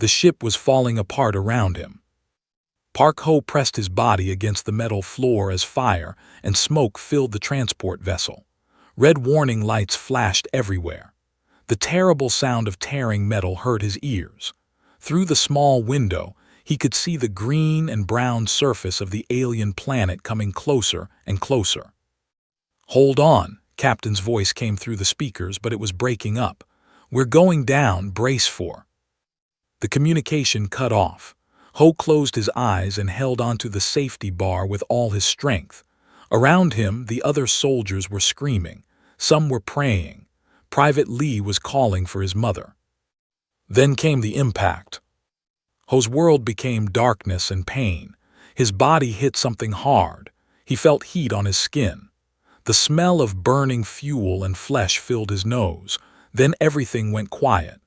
The ship was falling apart around him. Park Ho pressed his body against the metal floor as fire and smoke filled the transport vessel. Red warning lights flashed everywhere. The terrible sound of tearing metal hurt his ears. Through the small window, he could see the green and brown surface of the alien planet coming closer and closer. "Hold on," Captain's voice came through the speakers, but it was breaking up. "We're going down, brace for." The communication cut off. Ho closed his eyes and held onto the safety bar with all his strength. Around him, the other soldiers were screaming. Some were praying. Private Lee was calling for his mother. Then came the impact. Ho's world became darkness and pain. His body hit something hard. He felt heat on his skin. The smell of burning fuel and flesh filled his nose. Then everything went quiet.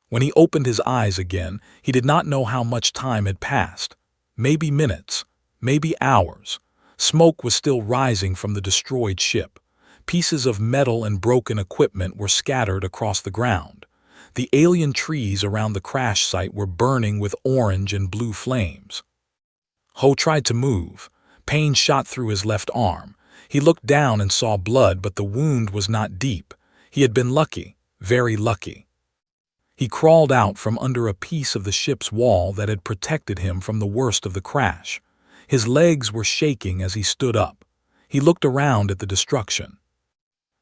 When he opened his eyes again, he did not know how much time had passed. Maybe minutes, maybe hours. Smoke was still rising from the destroyed ship. Pieces of metal and broken equipment were scattered across the ground. The alien trees around the crash site were burning with orange and blue flames. Ho tried to move. Pain shot through his left arm. He looked down and saw blood, but the wound was not deep. He had been lucky, very lucky. He crawled out from under a piece of the ship's wall that had protected him from the worst of the crash. His legs were shaking as he stood up. He looked around at the destruction.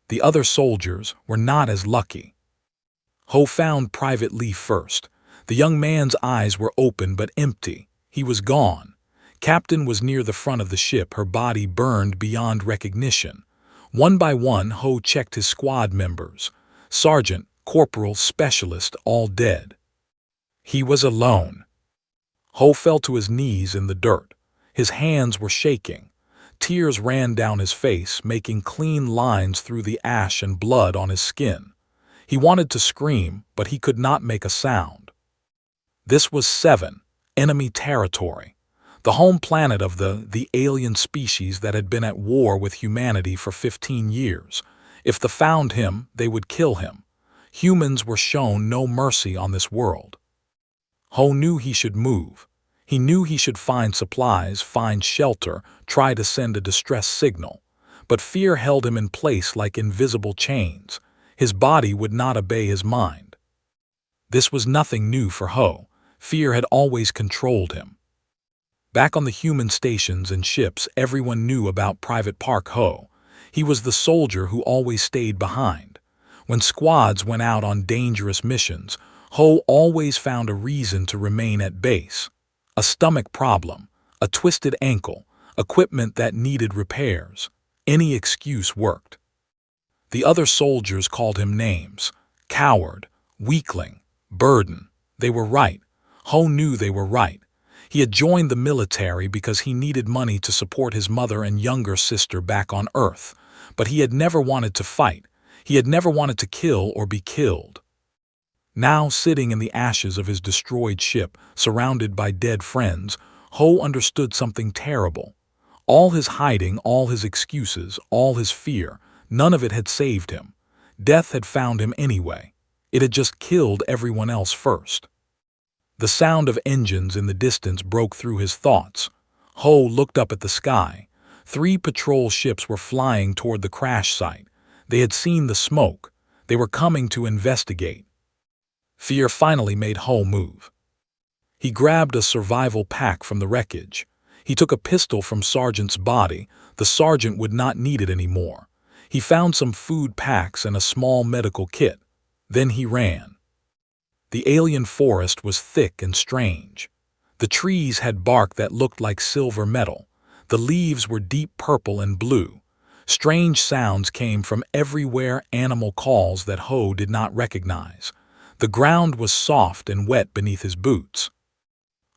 The other soldiers were not as lucky. Ho found Private Lee first. The young man's eyes were open but empty. He was gone. Captain was near the front of the ship, her body burned beyond recognition. One by one, Ho checked his squad members. Sergeant, corporal, specialist, all dead. He was alone. Ho fell to his knees in the dirt. His hands were shaking. Tears ran down his face, making clean lines through the ash and blood on his skin. He wanted to scream, but he could not make a sound. This was 7, enemy territory. The home planet of the alien species that had been at war with humanity for 15 years. If they found him, they would kill him. Humans were shown no mercy on this world. Ho knew he should move. He knew he should find supplies, find shelter, try to send a distress signal. But fear held him in place like invisible chains. His body would not obey his mind. This was nothing new for Ho. Fear had always controlled him. Back on the human stations and ships, everyone knew about Private Park Ho. He was the soldier who always stayed behind. When squads went out on dangerous missions, Ho always found a reason to remain at base. A stomach problem, a twisted ankle, equipment that needed repairs. Any excuse worked. The other soldiers called him names. Coward, weakling, burden. They were right. Ho knew they were right. He had joined the military because he needed money to support his mother and younger sister back on Earth. But he had never wanted to fight. He had never wanted to kill or be killed. Now, sitting in the ashes of his destroyed ship, surrounded by dead friends, Ho understood something terrible. All his hiding, all his excuses, all his fear, none of it had saved him. Death had found him anyway. It had just killed everyone else first. The sound of engines in the distance broke through his thoughts. Ho looked up at the sky. 3 patrol ships were flying toward the crash site. They had seen the smoke. They were coming to investigate. Fear finally made Ho move. He grabbed a survival pack from the wreckage. He took a pistol from Sergeant's body. The sergeant would not need it anymore. He found some food packs and a small medical kit. Then he ran. The alien forest was thick and strange. The trees had bark that looked like silver metal. The leaves were deep purple and blue. Strange sounds came from everywhere, animal calls that Ho did not recognize. The ground was soft and wet beneath his boots.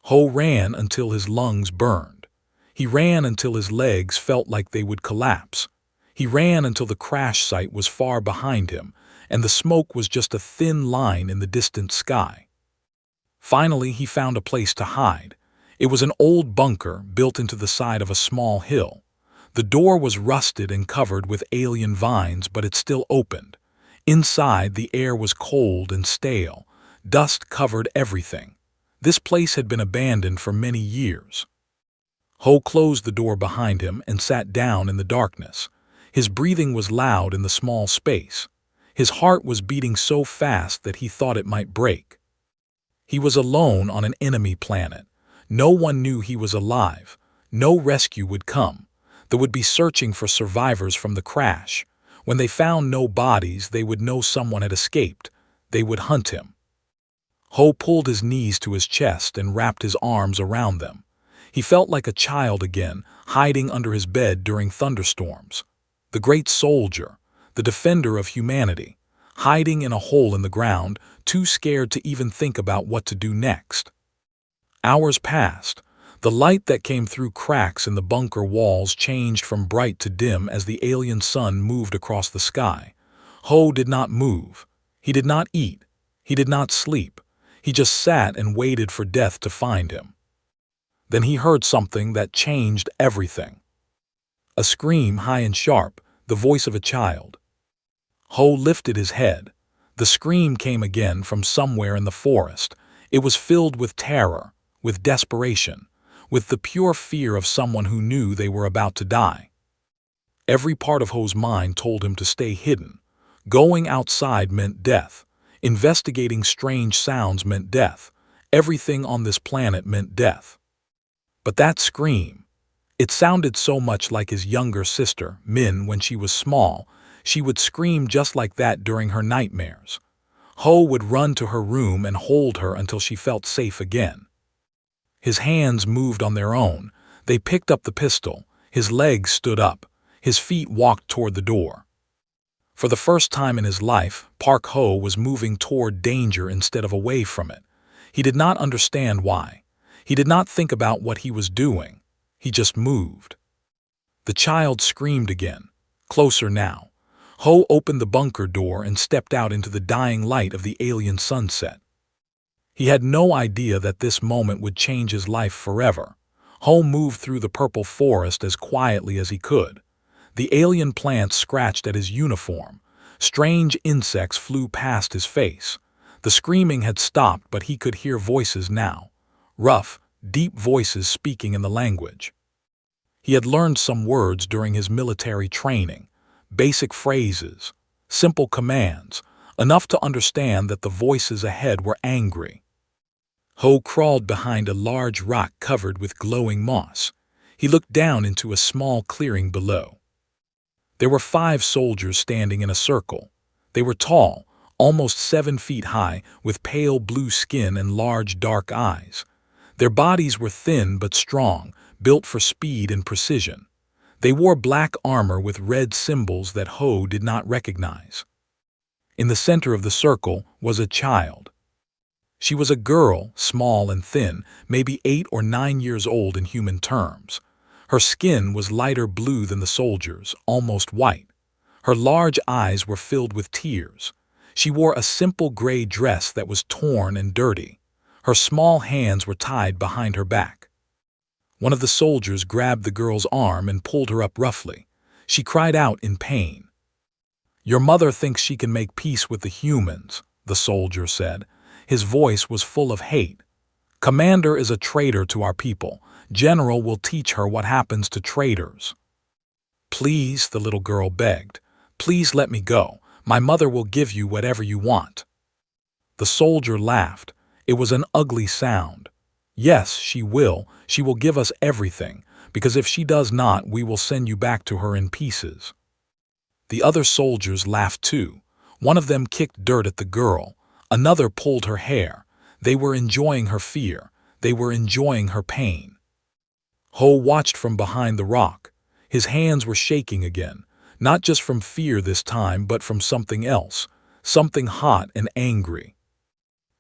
Ho ran until his lungs burned. He ran until his legs felt like they would collapse. He ran until the crash site was far behind him, and the smoke was just a thin line in the distant sky. Finally, he found a place to hide. It was an old bunker built into the side of a small hill. The door was rusted and covered with alien vines, but it still opened. Inside, the air was cold and stale. Dust covered everything. This place had been abandoned for many years. Ho closed the door behind him and sat down in the darkness. His breathing was loud in the small space. His heart was beating so fast that he thought it might break. He was alone on an enemy planet. No one knew he was alive. No rescue would come. They would be searching for survivors from the crash. When they found no bodies, they would know someone had escaped. They would hunt him. Ho pulled his knees to his chest and wrapped his arms around them. He felt like a child again, hiding under his bed during thunderstorms. The great soldier, the defender of humanity, hiding in a hole in the ground, too scared to even think about what to do next. Hours passed. The light that came through cracks in the bunker walls changed from bright to dim as the alien sun moved across the sky. Ho did not move. He did not eat. He did not sleep. He just sat and waited for death to find him. Then he heard something that changed everything. A scream high and sharp, the voice of a child. Ho lifted his head. The scream came again from somewhere in the forest. It was filled with terror, with desperation, with the pure fear of someone who knew they were about to die. Every part of Ho's mind told him to stay hidden. Going outside meant death. Investigating strange sounds meant death. Everything on this planet meant death. But that scream, it sounded so much like his younger sister, Min, when she was small. She would scream just like that during her nightmares. Ho would run to her room and hold her until she felt safe again. His hands moved on their own. They picked up the pistol. His legs stood up. His feet walked toward the door. For the first time in his life, Park Ho was moving toward danger instead of away from it. He did not understand why. He did not think about what he was doing. He just moved. The child screamed again, closer now. Ho opened the bunker door and stepped out into the dying light of the alien sunset. He had no idea that this moment would change his life forever. Ho moved through the purple forest as quietly as he could. The alien plants scratched at his uniform. Strange insects flew past his face. The screaming had stopped, but he could hear voices now. Rough, deep voices speaking in the language. He had learned some words during his military training. Basic phrases, simple commands, enough to understand that the voices ahead were angry. Ho crawled behind a large rock covered with glowing moss. He looked down into a small clearing below. There were 5 soldiers standing in a circle. They were tall, almost 7 feet high, with pale blue skin and large dark eyes. Their bodies were thin but strong, built for speed and precision. They wore black armor with red symbols that Ho did not recognize. In the center of the circle was a child. She was a girl, small and thin, maybe 8 or 9 years old in human terms. Her skin was lighter blue than the soldiers', almost white. Her large eyes were filled with tears. She wore a simple gray dress that was torn and dirty. Her small hands were tied behind her back. One of the soldiers grabbed the girl's arm and pulled her up roughly. She cried out in pain. "Your mother thinks she can make peace with the humans," the soldier said. His voice was full of hate. "Commander is a traitor to our people. General will teach her what happens to traitors." "Please," the little girl begged. "Please let me go. My mother will give you whatever you want." The soldier laughed. It was an ugly sound. "Yes, she will. She will give us everything, because if she does not, we will send you back to her in pieces." The other soldiers laughed too. One of them kicked dirt at the girl. Another pulled her hair. They were enjoying her fear. They were enjoying her pain. Ho watched from behind the rock. His hands were shaking again, not just from fear this time, but from something else, something hot and angry.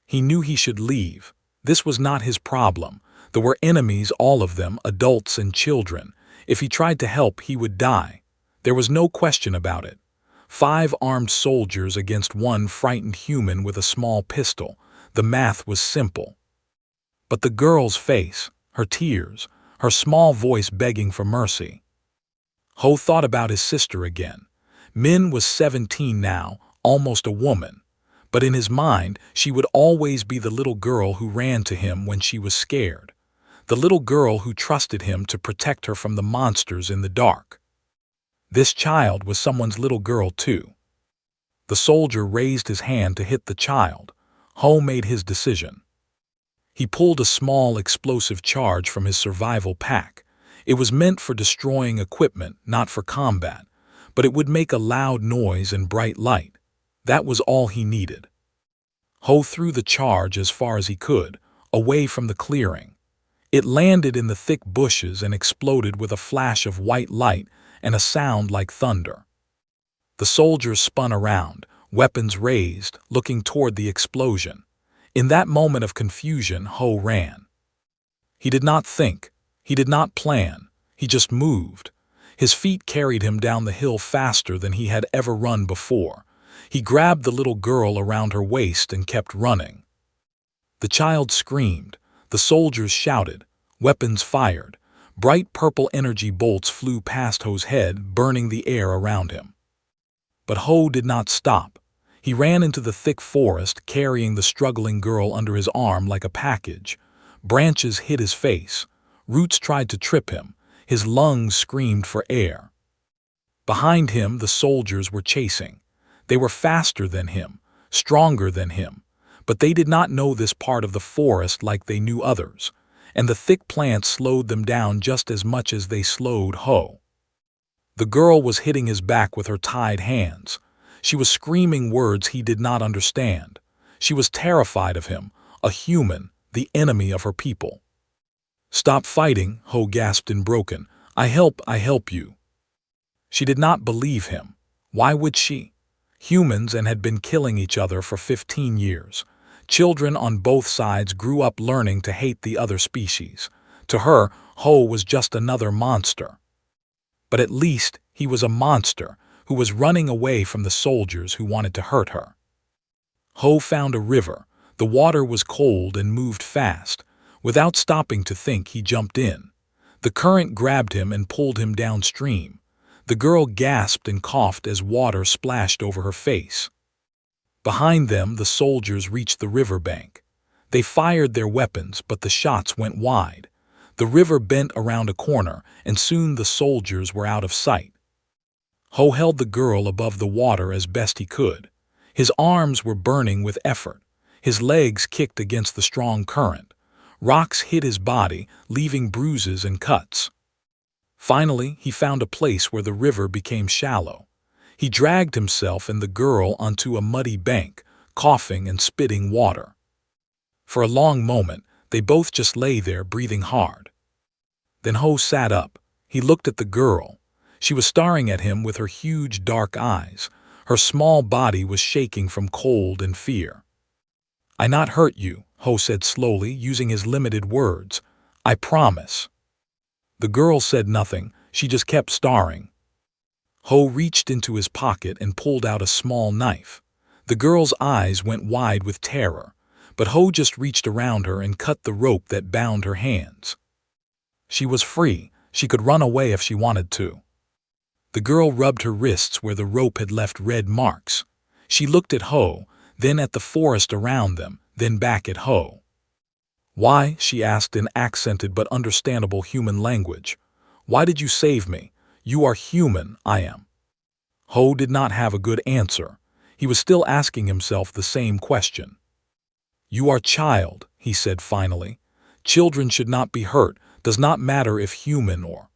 He knew he should leave. This was not his problem. There were enemies, all of them, adults and children. If he tried to help, he would die. There was no question about it. 5 armed soldiers against 1 frightened human with a small pistol. The math was simple. But the girl's face, her tears, her small voice begging for mercy. Ho thought about his sister again. Min was 17 now, almost a woman. But in his mind, she would always be the little girl who ran to him when she was scared. The little girl who trusted him to protect her from the monsters in the dark. This child was someone's little girl too. The soldier raised his hand to hit the child. Ho made his decision. He pulled a small explosive charge from his survival pack. It was meant for destroying equipment, not for combat, but it would make a loud noise and bright light. That was all he needed. Ho threw the charge as far as he could, away from the clearing. It landed in the thick bushes and exploded with a flash of white light and a sound like thunder. The soldiers spun around, weapons raised, looking toward the explosion. In that moment of confusion, Ho ran. He did not think. He did not plan. He just moved. His feet carried him down the hill faster than he had ever run before. He grabbed the little girl around her waist and kept running. The child screamed. The soldiers shouted. Weapons fired. Bright purple energy bolts flew past Ho's head, burning the air around him. But Ho did not stop. He ran into the thick forest, carrying the struggling girl under his arm like a package. Branches hit his face. Roots tried to trip him. His lungs screamed for air. Behind him, the soldiers were chasing. They were faster than him, stronger than him, but they did not know this part of the forest like they knew others, and the thick plants slowed them down just as much as they slowed Ho. The girl was hitting his back with her tied hands. She was screaming words he did not understand. She was terrified of him, a human, the enemy of her people. "Stop fighting," Ho gasped in broken. I help you." She did not believe him. Why would she? Humans and had been killing each other for 15 years. Children on both sides grew up learning to hate the other species. To her, Ho was just another monster. But at least he was a monster who was running away from the soldiers who wanted to hurt her. Ho found a river. The water was cold and moved fast. Without stopping to think, he jumped in. The current grabbed him and pulled him downstream. The girl gasped and coughed as water splashed over her face. Behind them, the soldiers reached the riverbank. They fired their weapons, but the shots went wide. The river bent around a corner, and soon the soldiers were out of sight. Ho held the girl above the water as best he could. His arms were burning with effort. His legs kicked against the strong current. Rocks hit his body, leaving bruises and cuts. Finally, he found a place where the river became shallow. He dragged himself and the girl onto a muddy bank, coughing and spitting water. For a long moment, they both just lay there, breathing hard. Then Ho sat up. He looked at the girl. She was staring at him with her huge dark eyes. Her small body was shaking from cold and fear. "I not hurt you," Ho said slowly, using his limited words. "I promise." The girl said nothing. She just kept staring. Ho reached into his pocket and pulled out a small knife. The girl's eyes went wide with terror, but Ho just reached around her and cut the rope that bound her hands. She was free. She could run away if she wanted to. The girl rubbed her wrists where the rope had left red marks. She looked at Ho, then at the forest around them, then back at Ho. "Why?" she asked in accented but understandable human language. "Why did you save me? You are human, I am." Ho did not have a good answer. He was still asking himself the same question. "You are child," he said finally. "Children should not be hurt, does not matter if human or—"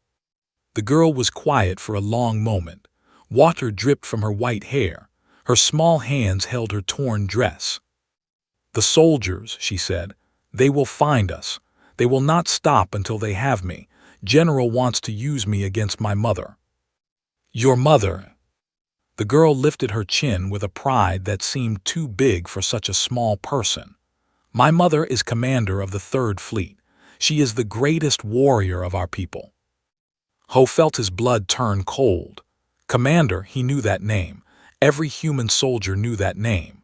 The girl was quiet for a long moment. Water dripped from her white hair. Her small hands held her torn dress. "The soldiers," she said, "they will find us. They will not stop until they have me. General wants to use me against my mother." "Your mother?" The girl lifted her chin with a pride that seemed too big for such a small person. "My mother is commander of the 3rd Fleet. She is the greatest warrior of our people." Ho felt his blood turn cold. Commander, he knew that name. Every human soldier knew that name.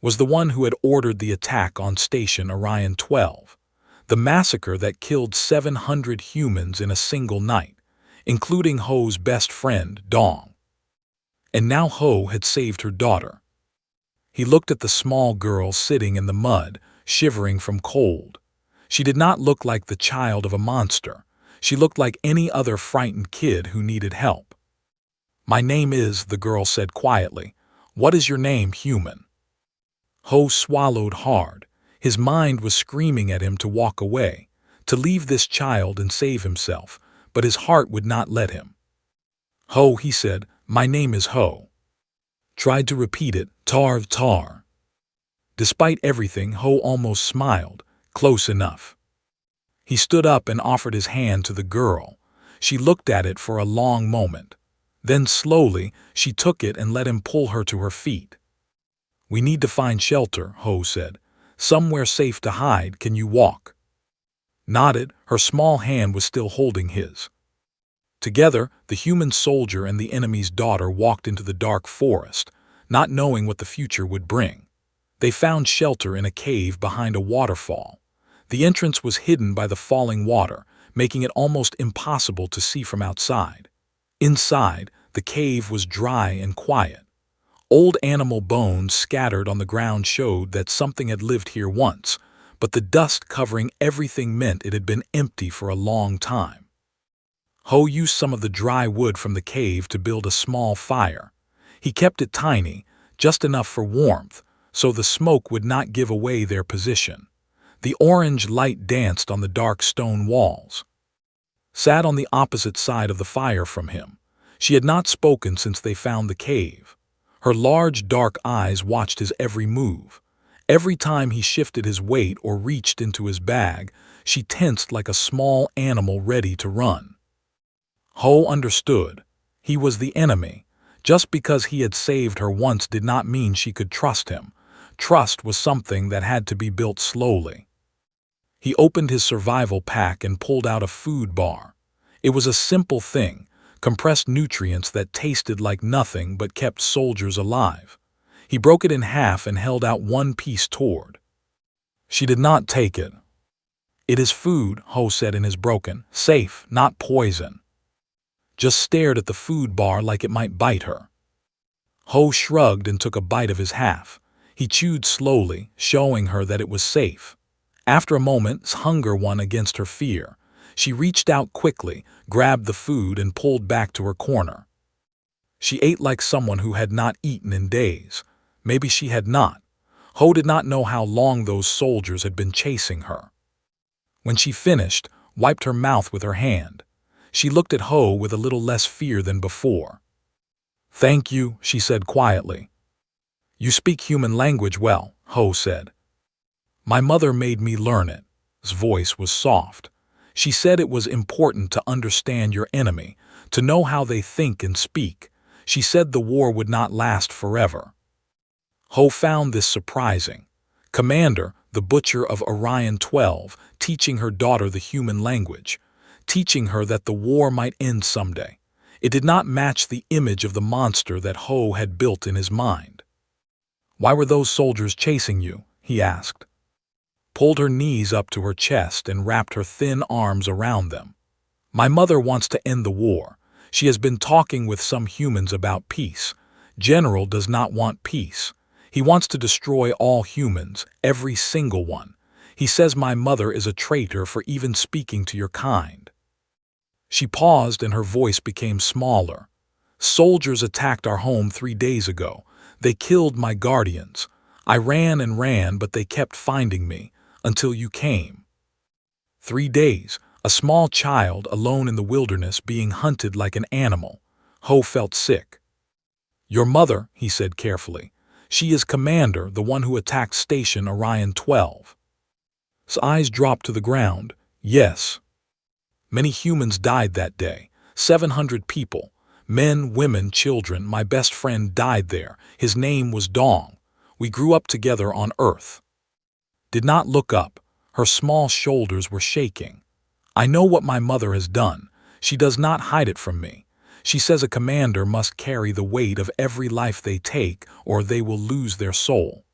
Was the one who had ordered the attack on Station Orion 12. The massacre that killed 700 humans in a single night, including Ho's best friend, Dong. And now Ho had saved her daughter. He looked at the small girl sitting in the mud, shivering from cold. She did not look like the child of a monster. She looked like any other frightened kid who needed help. "My name is," the girl said quietly. "What is your name, human?" Ho swallowed hard. His mind was screaming at him to walk away, to leave this child and save himself, but his heart would not let him. "Ho," he said, "my name is Ho." Tried to repeat it, tar, tar. Despite everything, Ho almost smiled, close enough. He stood up and offered his hand to the girl. She looked at it for a long moment. Then slowly, she took it and let him pull her to her feet. "We need to find shelter," Ho said. "Somewhere safe to hide. Can you walk?" Nodded, her small hand was still holding his. Together, the human soldier and the enemy's daughter walked into the dark forest, not knowing what the future would bring. They found shelter in a cave behind a waterfall. The entrance was hidden by the falling water, making it almost impossible to see from outside. Inside, the cave was dry and quiet. Old animal bones scattered on the ground showed that something had lived here once, but the dust covering everything meant it had been empty for a long time. Ho used some of the dry wood from the cave to build a small fire. He kept it tiny, just enough for warmth, so the smoke would not give away their position. The orange light danced on the dark stone walls. Sat on the opposite side of the fire from him. She had not spoken since they found the cave. Her large dark eyes watched his every move. Every time he shifted his weight or reached into his bag, she tensed like a small animal ready to run. Ho understood. He was the enemy. Just because he had saved her once did not mean she could trust him. Trust was something that had to be built slowly. He opened his survival pack and pulled out a food bar. It was a simple thing, compressed nutrients that tasted like nothing but kept soldiers alive. He broke it in half and held out one piece toward. She did not take it. "It is food," Ho said in his broken, "safe, not poison." Just stared at the food bar like it might bite her. Ho shrugged and took a bite of his half. He chewed slowly, showing her that it was safe. After a moment, hunger won against her fear. She reached out quickly, grabbed the food and pulled back to her corner. She ate like someone who had not eaten in days. Maybe she had not. Ho did not know how long those soldiers had been chasing her. When she finished, wiped her mouth with her hand. She looked at Ho with a little less fear than before. "Thank you," she said quietly. "You speak human language well," Ho said. "My mother made me learn it." His voice was soft. "She said it was important to understand your enemy, to know how they think and speak. She said the war would not last forever." Ho found this surprising. Commander, the butcher of Orion 12, teaching her daughter the human language, teaching her that the war might end someday. It did not match the image of the monster that Ho had built in his mind. "Why were those soldiers chasing you?" he asked. Pulled her knees up to her chest and wrapped her thin arms around them. "My mother wants to end the war. She has been talking with some humans about peace. General does not want peace. He wants to destroy all humans, every single one. He says my mother is a traitor for even speaking to your kind." She paused and her voice became smaller. "Soldiers attacked our home 3 days ago. They killed my guardians. I ran and ran, but they kept finding me, until you came. 3 days, a small child alone in the wilderness being hunted like an animal." Ho felt sick. "Your mother," he said carefully. "She is Commander, the one who attacked Station Orion 12. His eyes dropped to the ground. "Yes. Many humans died that day. 700 people. Men, women, children. My best friend died there. His name was Dong. We grew up together on Earth." Did not look up. Her small shoulders were shaking. "I know what my mother has done. She does not hide it from me. She says a commander must carry the weight of every life they take, or they will lose their soul."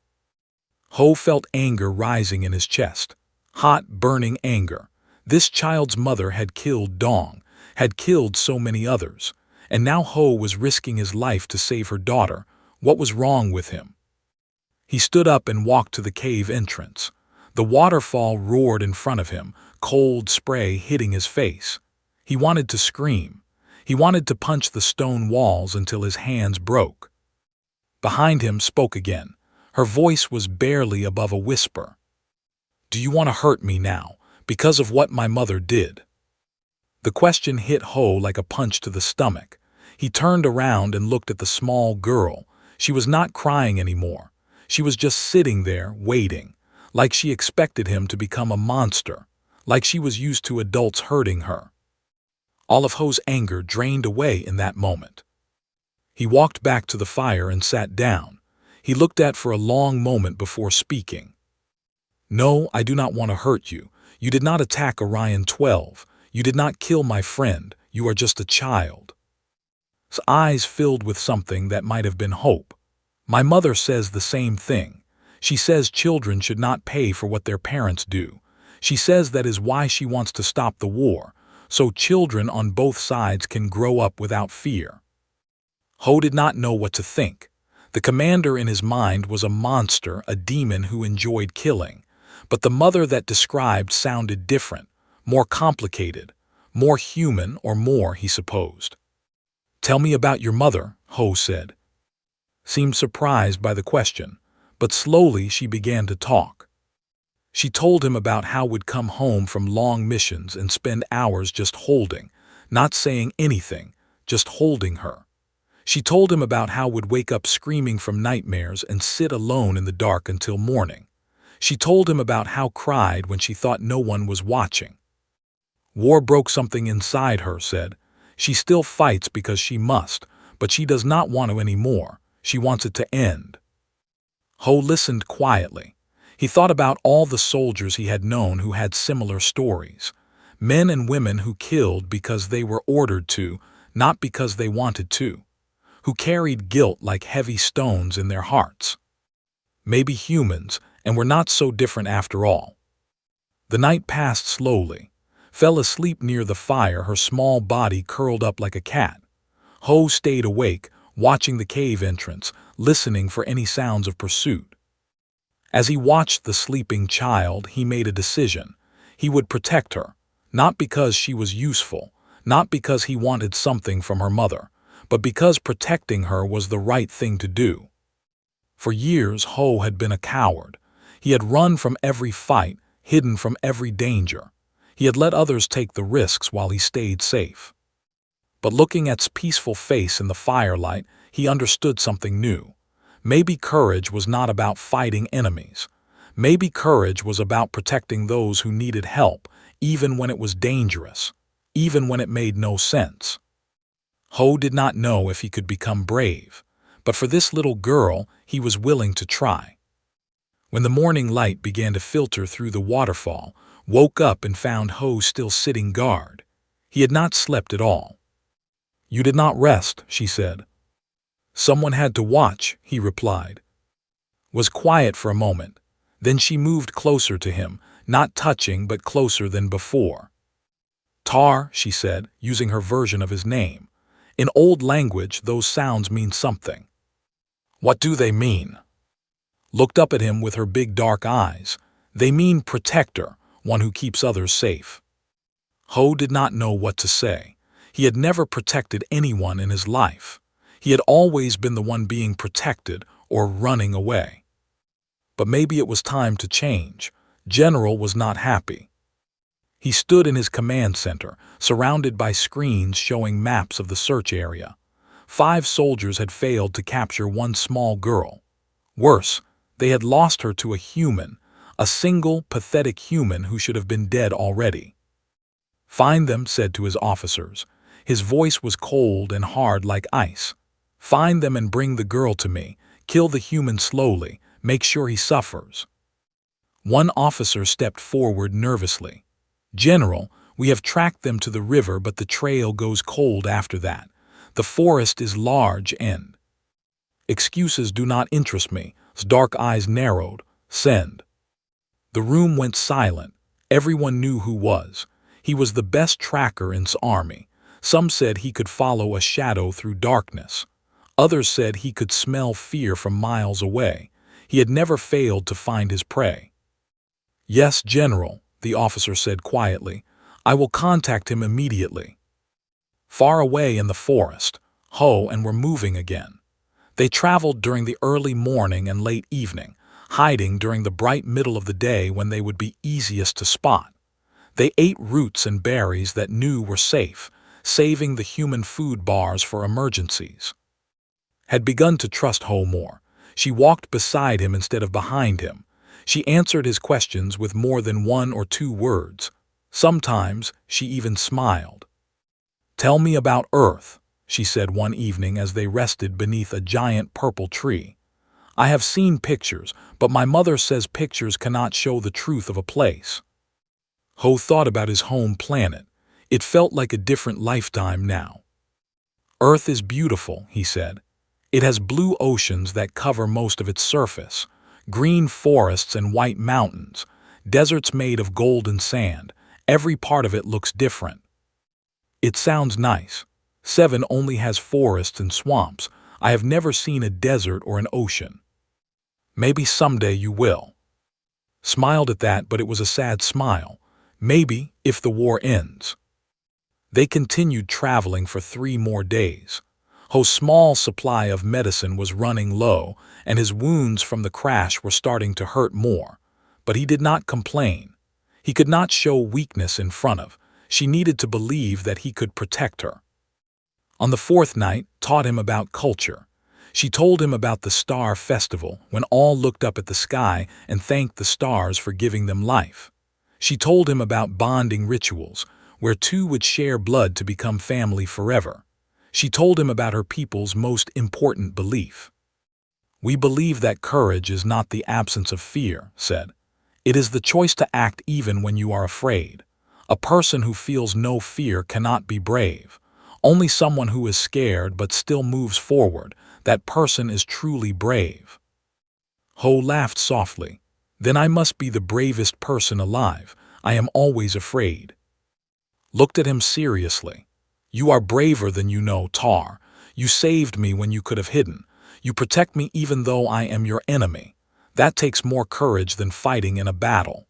Ho felt anger rising in his chest. Hot, burning anger. This child's mother had killed Dong, had killed so many others, and now Ho was risking his life to save her daughter. What was wrong with him? He stood up and walked to the cave entrance. The waterfall roared in front of him, cold spray hitting his face. He wanted to scream. He wanted to punch the stone walls until his hands broke. Behind him spoke again. Her voice was barely above a whisper. "Do you want to hurt me now, because of what my mother did?" The question hit Ho like a punch to the stomach. He turned around and looked at the small girl. She was not crying anymore. She was just sitting there, waiting, like she expected him to become a monster, like she was used to adults hurting her. All of Ho's anger drained away in that moment. He walked back to the fire and sat down. He looked at for a long moment before speaking. "No, I do not want to hurt you. You did not attack Orion 12. You did not kill my friend. You are just a child." His eyes filled with something that might have been hope. "My mother says the same thing. She says children should not pay for what their parents do. She says that is why she wants to stop the war, so children on both sides can grow up without fear." Ho did not know what to think. The commander in his mind was a monster, a demon who enjoyed killing. But the mother that described sounded different, more complicated, more human, or more, he supposed. "Tell me about your mother," Ho said. Seemed surprised by the question, but slowly she began to talk. She told him about how would come home from long missions and spend hours just holding, not saying anything, just holding her. She told him about how would wake up screaming from nightmares and sit alone in the dark until morning. She told him about how cried when she thought no one was watching. "War broke something inside her," said. "She still fights because she must, but she does not want to anymore. She wants it to end." Ho listened quietly. He thought about all the soldiers he had known who had similar stories. Men and women who killed because they were ordered to, not because they wanted to. Who carried guilt like heavy stones in their hearts. Maybe humans, and were not so different after all. The night passed slowly. Fell asleep near the fire, her small body curled up like a cat. Ho stayed awake, watching the cave entrance, listening for any sounds of pursuit. As he watched the sleeping child, he made a decision. He would protect her, not because she was useful, not because he wanted something from her mother, but because protecting her was the right thing to do. For years, Ho had been a coward. He had run from every fight, hidden from every danger. He had let others take the risks while he stayed safe. But looking at its peaceful face in the firelight, he understood something new. Maybe courage was not about fighting enemies. Maybe courage was about protecting those who needed help, even when it was dangerous, even when it made no sense. Ho did not know if he could become brave, but for this little girl, he was willing to try. When the morning light began to filter through the waterfall, woke up and found Ho still sitting guard. He had not slept at all. "You did not rest," she said. "Someone had to watch," he replied. Was quiet for a moment. Then she moved closer to him, not touching but closer than before. "Tar," she said, using her version of his name. In old language, those sounds mean something. "What do they mean?" Looked up at him with her big dark eyes. "They mean protector, one who keeps others safe." Ho did not know what to say. He had never protected anyone in his life. He had always been the one being protected or running away. But maybe it was time to change. General was not happy. He stood in his command center, surrounded by screens showing maps of the search area. 5 soldiers had failed to capture one small girl. Worse, they had lost her to a human, a single, pathetic human who should have been dead already. "Find them," said to his officers. His voice was cold and hard like ice. "Find them and bring the girl to me. Kill the human slowly. Make sure he suffers." One officer stepped forward nervously. "General, we have tracked them to the river, but the trail goes cold after that. The forest is large and—" "Excuses do not interest me." His dark eyes narrowed. "Send." The room went silent. Everyone knew who was. He was the best tracker in his army. Some said he could follow a shadow through darkness. Others said he could smell fear from miles away. He had never failed to find his prey. "Yes, General," the officer said quietly. "I will contact him immediately." Far away in the forest, Ho and were moving again. They traveled during the early morning and late evening, hiding during the bright middle of the day when they would be easiest to spot. They ate roots and berries that knew were safe, saving the human food bars for emergencies. Had begun to trust Ho more. She walked beside him instead of behind him. She answered his questions with more than one or two words. Sometimes she even smiled. "Tell me about Earth," she said one evening as they rested beneath a giant purple tree. "I have seen pictures, but my mother says pictures cannot show the truth of a place." Ho thought about his home planet. It felt like a different lifetime now. "Earth is beautiful," he said. "It has blue oceans that cover most of its surface, green forests and white mountains, deserts made of golden sand. Every part of it looks different." "It sounds nice. Seven only has forests and swamps. I have never seen a desert or an ocean." "Maybe someday you will." Smiled at that, but it was a sad smile. "Maybe, if the war ends." They continued traveling for 3 more days. Ho's small supply of medicine was running low, and his wounds from the crash were starting to hurt more. But he did not complain. He could not show weakness in front of. She needed to believe that he could protect her. On the 4th night, taught him about culture. She told him about the Star Festival, when all looked up at the sky and thanked the stars for giving them life. She told him about bonding rituals, where two would share blood to become family forever. She told him about her people's most important belief. "We believe that courage is not the absence of fear," said. "It is the choice to act even when you are afraid. A person who feels no fear cannot be brave. Only someone who is scared but still moves forward, that person is truly brave." Ho laughed softly. "Then I must be the bravest person alive. I am always afraid." Looked at him seriously. "You are braver than you know, Tar. You saved me when you could have hidden. You protect me even though I am your enemy. That takes more courage than fighting in a battle."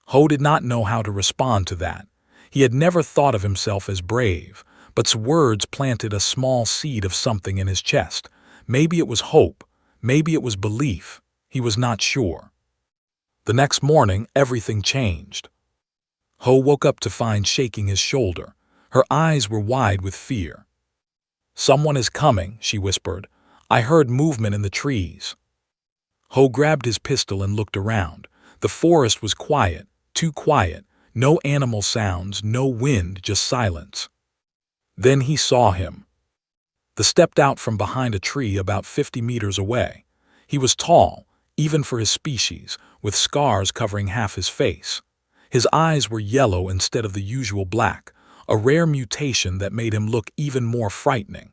Ho did not know how to respond to that. He had never thought of himself as brave, but words planted a small seed of something in his chest. Maybe it was hope, maybe it was belief. He was not sure. The next morning, everything changed. Ho woke up to find shaking his shoulder. Her eyes were wide with fear. "Someone is coming," she whispered. "I heard movement in the trees." Ho grabbed his pistol and looked around. The forest was quiet, too quiet. No animal sounds, no wind, just silence. Then he saw him. He stepped out from behind a tree about 50 meters away. He was tall, even for his species, with scars covering half his face. His eyes were yellow instead of the usual black, a rare mutation that made him look even more frightening.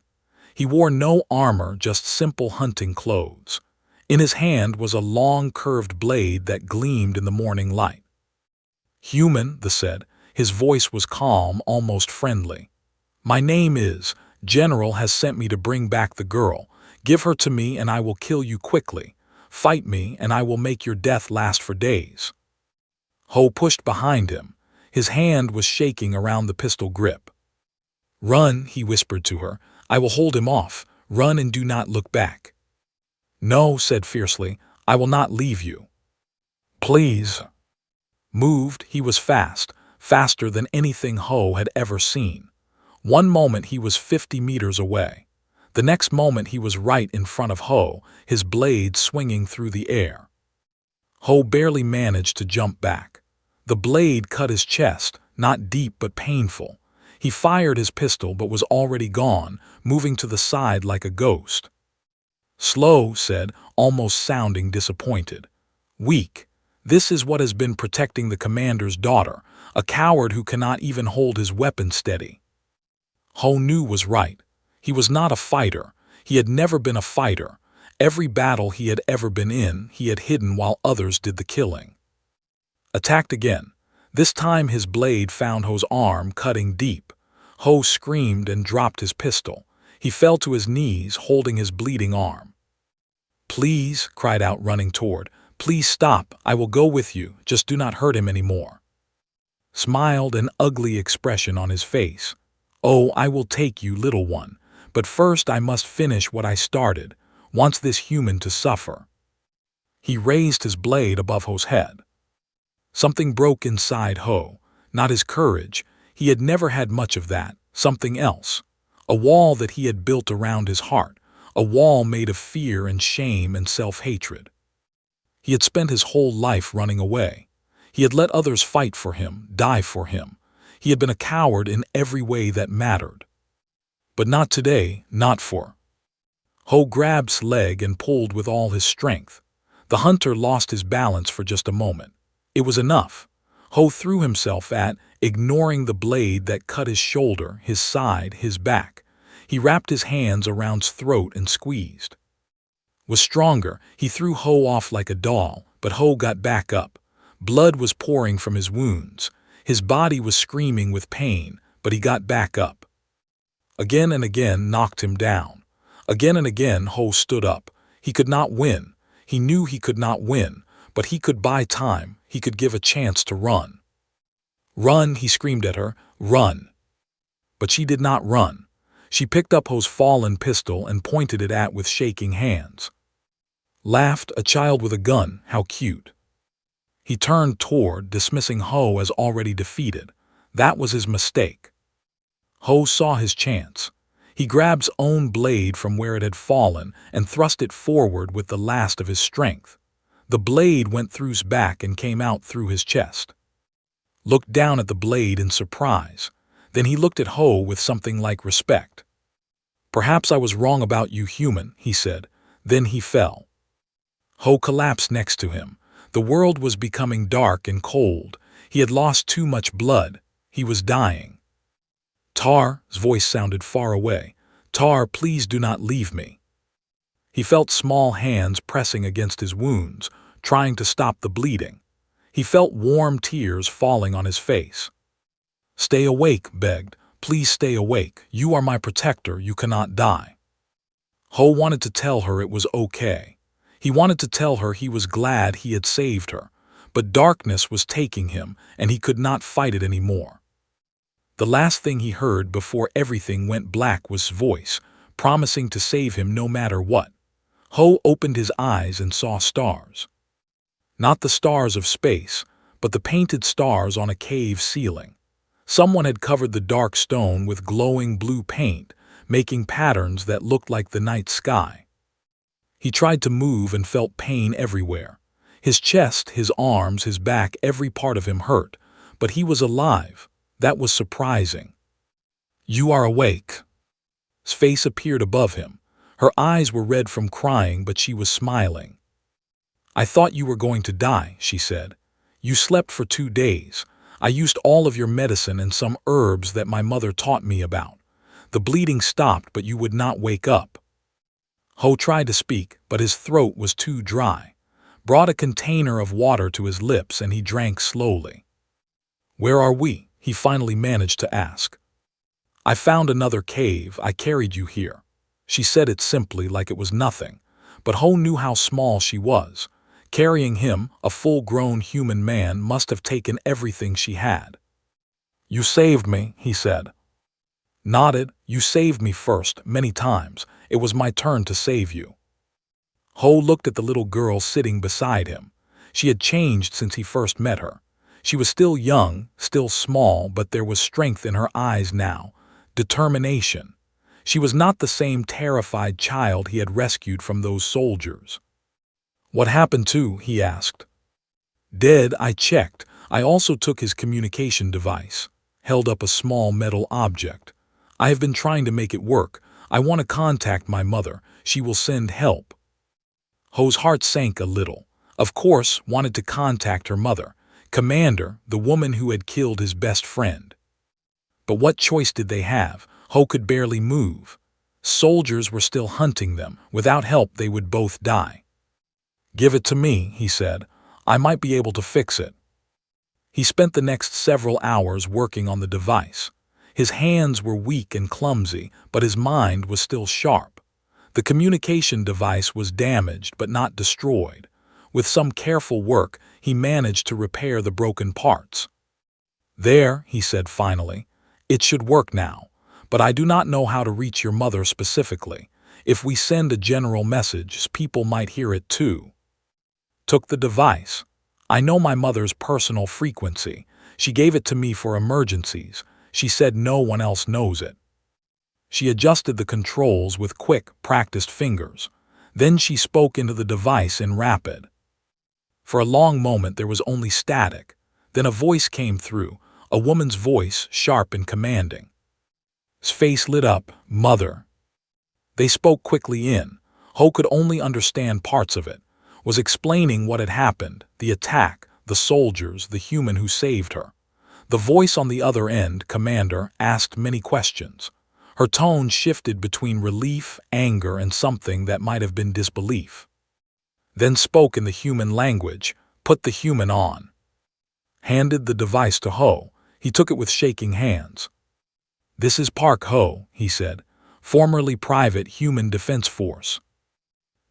He wore no armor, just simple hunting clothes. In his hand was a long curved blade that gleamed in the morning light. "Human," he said. His voice was calm, almost friendly. "My name is. General has sent me to bring back the girl. Give her to me and I will kill you quickly. Fight me and I will make your death last for days." Ho pushed behind him. His hand was shaking around the pistol grip. "Run," he whispered to her. "I will hold him off. Run and do not look back." "No," said fiercely. "I will not leave you." "Please." Moved, he was fast, faster than anything Ho had ever seen. One moment he was 50 meters away. The next moment he was right in front of Ho, his blade swinging through the air. Ho barely managed to jump back. The blade cut his chest, not deep but painful. He fired his pistol but was already gone, moving to the side like a ghost. "Slow," said, almost sounding disappointed. "Weak. This is what has been protecting the commander's daughter, a coward who cannot even hold his weapon steady." Ho knew was right. He was not a fighter. He had never been a fighter. Every battle he had ever been in, he had hidden while others did the killing. Attacked again. This time his blade found Ho's arm, cutting deep. Ho screamed and dropped his pistol. He fell to his knees, holding his bleeding arm. "Please," cried out, running toward. "Please stop. I will go with you. Just do not hurt him anymore." Smiled, an ugly expression on his face. "Oh, I will take you, little one. But first I must finish what I started. Wants this human to suffer." He raised his blade above Ho's head. Something broke inside Ho. Not his courage. He had never had much of that. Something else. A wall that he had built around his heart. A wall made of fear and shame and self-hatred. He had spent his whole life running away. He had let others fight for him, die for him. He had been a coward in every way that mattered. But not today, not for. Ho grabbed his leg and pulled with all his strength. The hunter lost his balance for just a moment. It was enough. Ho threw himself ignoring the blade that cut his shoulder, his side, his back. He wrapped his hands around his throat and squeezed. Was stronger. He threw Ho off like a doll, but Ho got back up. Blood was pouring from his wounds. His body was screaming with pain, but he got back up. Again and again knocked him down. Again and again Ho stood up. He could not win. He knew he could not win, but he could buy time. He could give a chance to run. "Run," he screamed at her. "Run." But she did not run. She picked up Ho's fallen pistol and pointed it with shaking hands. Laughed, a child with a gun, how cute. He turned toward, dismissing Ho as already defeated. That was his mistake. Ho saw his chance. He grabbed his own blade from where it had fallen and thrust it forward with the last of his strength. The blade went through his back and came out through his chest. Looked down at the blade in surprise. Then he looked at Ho with something like respect. "Perhaps I was wrong about you, human," he said. Then he fell. Ho collapsed next to him. The world was becoming dark and cold. He had lost too much blood. He was dying. "Tar," his voice sounded far away. "Tar, please do not leave me." He felt small hands pressing against his wounds, trying to stop the bleeding. He felt warm tears falling on his face. "Stay awake," begged. "Please stay awake. You are my protector. You cannot die." Ho wanted to tell her it was okay. He wanted to tell her he was glad he had saved her, but darkness was taking him, and he could not fight it anymore. The last thing he heard before everything went black was his voice, promising to save him no matter what. Ho opened his eyes and saw stars. Not the stars of space, but the painted stars on a cave ceiling. Someone had covered the dark stone with glowing blue paint, making patterns that looked like the night sky. He tried to move and felt pain everywhere. His chest, his arms, his back, every part of him hurt, but he was alive. That was surprising. "You are awake." His face appeared above him. Her eyes were red from crying, but she was smiling. "I thought you were going to die," she said. "You slept for 2 days. I used all of your medicine and some herbs that my mother taught me about. The bleeding stopped, but you would not wake up." Ho tried to speak, but his throat was too dry. Brought a container of water to his lips and he drank slowly. "Where are we?" he finally managed to ask. "I found another cave. I carried you here." She said it simply, like it was nothing, but Ho knew how small she was. Carrying him, a full-grown human man, must have taken everything she had. "You saved me," he said. Nodded. "You saved me first, many times. It was my turn to save you." Ho looked at the little girl sitting beside him. She had changed since he first met her. She was still young, still small, but there was strength in her eyes now, determination. She was not the same terrified child he had rescued from those soldiers. "What happened to?" he asked. "Dead, I checked. I also took his communication device." Held up a small metal object. "I have been trying to make it work. I want to contact my mother. She will send help." Ho's heart sank a little. Of course, wanted to contact her mother. Commander, the woman who had killed his best friend. But what choice did they have? Ho could barely move. Soldiers were still hunting them. Without help, they would both die. "Give it to me," he said. "I might be able to fix it." He spent the next several hours working on the device. His hands were weak and clumsy, but his mind was still sharp. The communication device was damaged but not destroyed. With some careful work, he managed to repair the broken parts. "There," he said finally. "It should work now, but I do not know how to reach your mother specifically. If we send a general message, people might hear it too." Took the device. "I know my mother's personal frequency. She gave it to me for emergencies. She said no one else knows it." She adjusted the controls with quick, practiced fingers. Then she spoke into the device in rapid. For a long moment there was only static. Then a voice came through, a woman's voice, sharp and commanding. His face lit up. "Mother." They spoke quickly in. Ho could only understand parts of it. Was explaining what had happened, the attack, the soldiers, the human who saved her. The voice on the other end, Commander, asked many questions. Her tone shifted between relief, anger, and something that might have been disbelief. Then spoke in the human language, put the human on. Handed the device to Ho. He took it with shaking hands. "This is Park Ho," he said, "formerly Private Human Defense Force."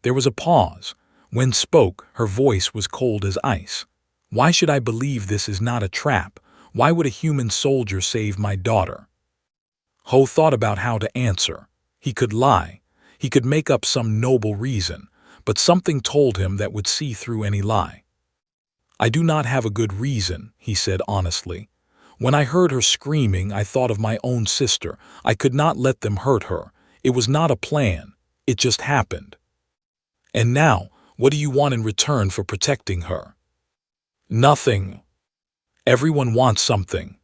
There was a pause. When spoke, her voice was cold as ice. "Why should I believe this is not a trap? Why would a human soldier save my daughter?" Ho thought about how to answer. He could lie. He could make up some noble reason, but something told him that would see through any lie. "I do not have a good reason," he said honestly. "When I heard her screaming, I thought of my own sister. I could not let them hurt her. It was not a plan. It just happened." "And now, what do you want in return for protecting her?" "Nothing. Everyone wants something."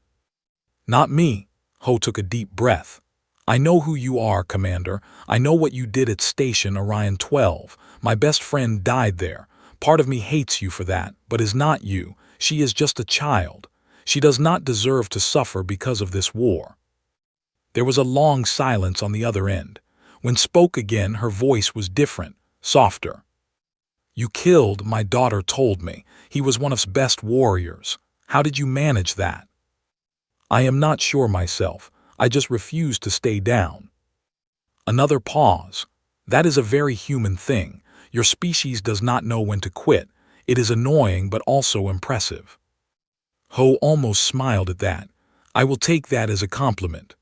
"Not me." Ho took a deep breath. "I know who you are, Commander. I know what you did at Station Orion 12. My best friend died there. Part of me hates you for that, but is not you. She is just a child. She does not deserve to suffer because of this war." There was a long silence on the other end. When spoke again, her voice was different, softer. "You killed, my daughter told me. He was one of his best warriors. How did you manage that?" "I am not sure myself. I just refuse to stay down." Another pause. "That is a very human thing. Your species does not know when to quit. It is annoying but also impressive." Ho almost smiled at that. "I will take that as a compliment."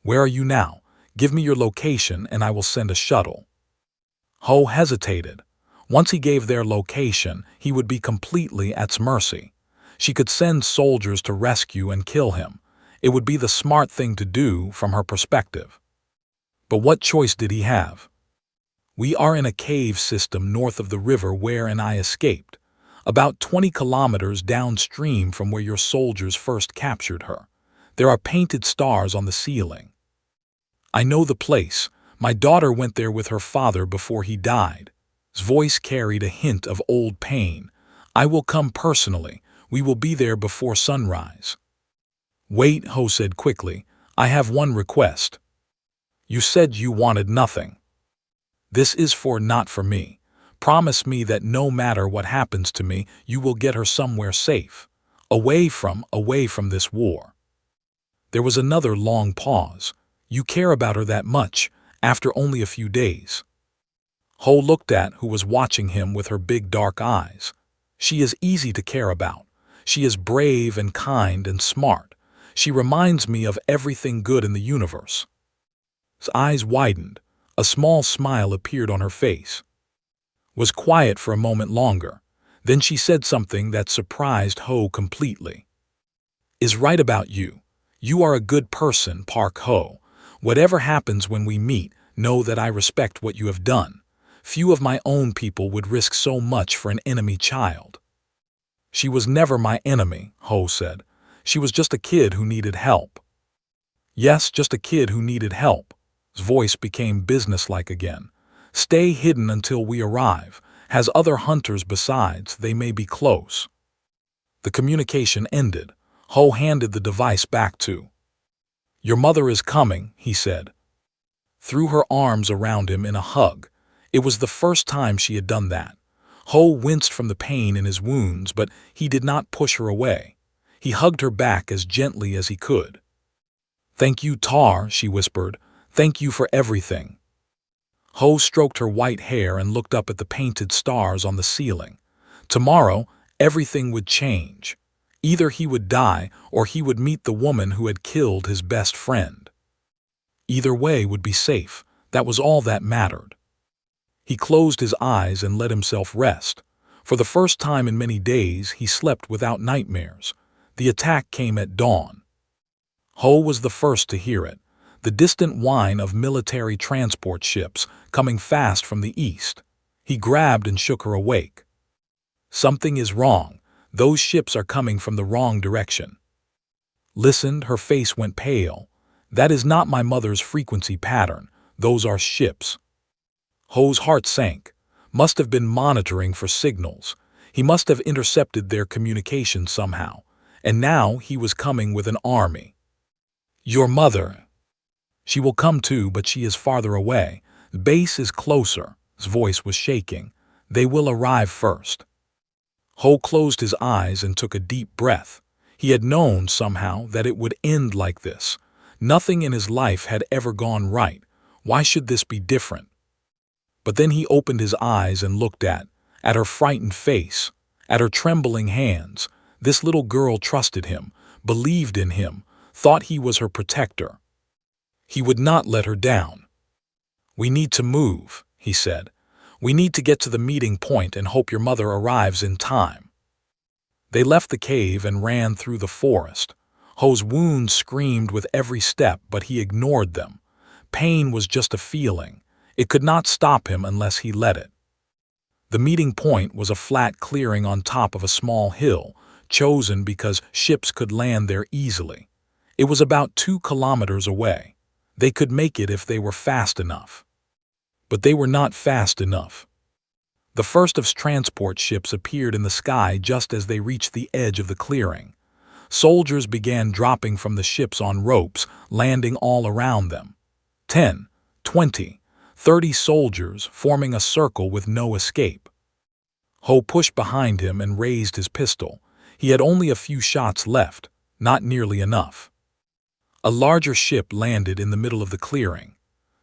"Where are you now? Give me your location and I will send a shuttle." Ho hesitated. Once he gave their location, he would be completely at its mercy. She could send soldiers to rescue and kill him. It would be the smart thing to do from her perspective. But what choice did he have? "We are in a cave system north of the river where I escaped, about 20 kilometers downstream from where your soldiers first captured her. There are painted stars on the ceiling. I know the place. My daughter went there with her father before he died." His voice carried a hint of old pain. "I will come personally. We will be there before sunrise." "Wait," Ho said quickly. "I have one request." "You said you wanted nothing." "This is not for me. Promise me that no matter what happens to me, you will get her somewhere safe. Away from this war." There was another long pause. "You care about her that much, after only a few days?" Ho looked at who was watching him with her big dark eyes. "She is easy to care about. She is brave and kind and smart. She reminds me of everything good in the universe." His eyes widened. A small smile appeared on her face. Was quiet for a moment longer. Then she said something that surprised Ho completely. "Is right about you. You are a good person, Park Ho. Whatever happens when we meet, know that I respect what you have done. Few of my own people would risk so much for an enemy child." "She was never my enemy," Ho said. "She was just a kid who needed help." "Yes, just a kid who needed help." His voice became businesslike again. "Stay hidden until we arrive. Has other hunters besides, they may be close." The communication ended. Ho handed the device back to. "Your mother is coming," he said. Threw her arms around him in a hug. It was the first time she had done that. Ho winced from the pain in his wounds, but he did not push her away. He hugged her back as gently as he could. "Thank you, Tar," she whispered. "Thank you for everything." Ho stroked her white hair and looked up at the painted stars on the ceiling. Tomorrow, everything would change. Either he would die or he would meet the woman who had killed his best friend. Either way would be safe. That was all that mattered. He closed his eyes and let himself rest. For the first time in many days, he slept without nightmares. The attack came at dawn. Ho was the first to hear it, the distant whine of military transport ships coming fast from the east. He grabbed and shook her awake. Something is wrong. Those ships are coming from the wrong direction. Listened, her face went pale. That is not my mother's frequency pattern. Those are ships. Ho's heart sank. Must have been monitoring for signals. He must have intercepted their communication somehow. And now he was coming with an army. Your mother. She will come too, but she is farther away. The base is closer. His voice was shaking. They will arrive first. Ho closed his eyes and took a deep breath. He had known somehow that it would end like this. Nothing in his life had ever gone right. Why should this be different? But then he opened his eyes and looked at her frightened face, at her trembling hands. This little girl trusted him, believed in him, thought he was her protector. He would not let her down. We need to move, he said. We need to get to the meeting point and hope your mother arrives in time. They left the cave and ran through the forest. Ho's wounds screamed with every step, but he ignored them. Pain was just a feeling. It could not stop him unless he let it. The meeting point was a flat clearing on top of a small hill, chosen because ships could land there easily. It was about 2 kilometers away. They could make it if they were fast enough. But they were not fast enough. The first of transport ships appeared in the sky just as they reached the edge of the clearing. Soldiers began dropping from the ships on ropes, landing all around them. 10, 20, 30 soldiers forming a circle with no escape. Ho pushed behind him and raised his pistol. He had only a few shots left, not nearly enough. A larger ship landed in the middle of the clearing.